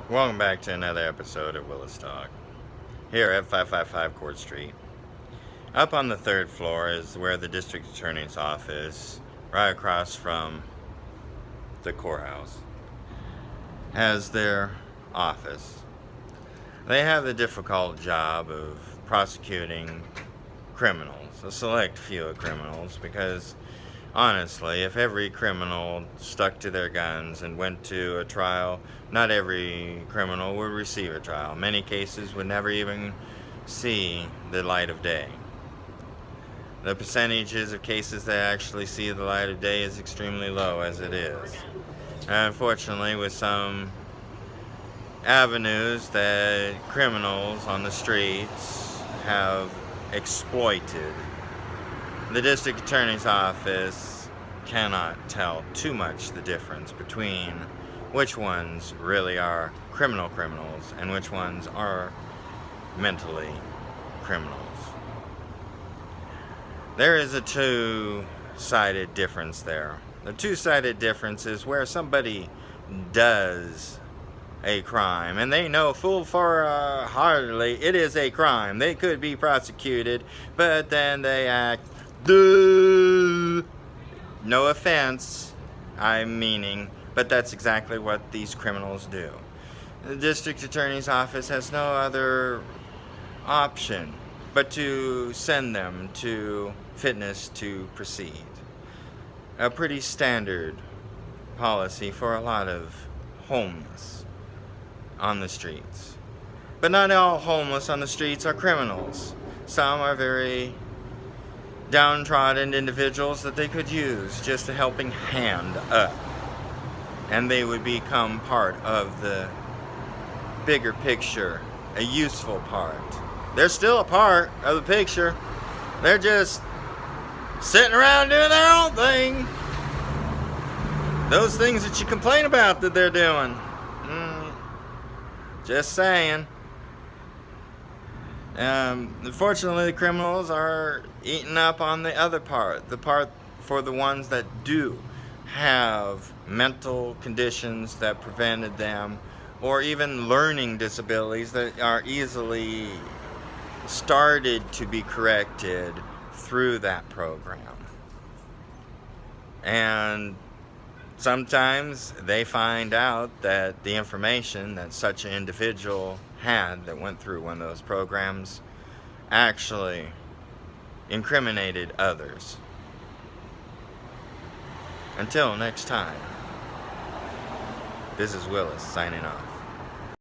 Welcome back to another episode of Willis Talk. Here at 555 Court Street. Up on the third floor is where the district attorney's office, right across from the courthouse, has their office. They have the difficult job of prosecuting criminals, a select few of criminals, because honestly, if every criminal stuck to their guns and went to a trial, not every criminal would receive a trial. Many cases would never even see the light of day. The percentages of cases that actually see the light of day is extremely low as it is. Unfortunately, with some avenues that criminals on the streets have exploited, the district attorney's office cannot tell too much the difference between which ones really are criminals and which ones are mentally criminals. There is a two-sided difference there. The two-sided difference is where somebody does a crime and they know full heartedly it is a crime. They could be prosecuted, but then they act no offense, I'm meaning, but that's exactly what these criminals do. The district attorney's office has no other option but to send them to fitness to proceed. A pretty standard policy for a lot of homeless on the streets. But not all homeless on the streets are criminals. Some are very downtrodden individuals that they could use just a helping hand up, and they would become part of the bigger picture, a useful part. They're still a part of the picture. They're just sitting around doing their own thing. Those things that you complain about that they're doing. Just saying. Unfortunately, the criminals are eating up on the other part, the part for the ones that do have mental conditions that prevented them, or even learning disabilities that are easily started to be corrected through that program. And sometimes they find out that the information that such an individual had that went through one of those programs actually incriminated others. Until next time, this is Willis signing off.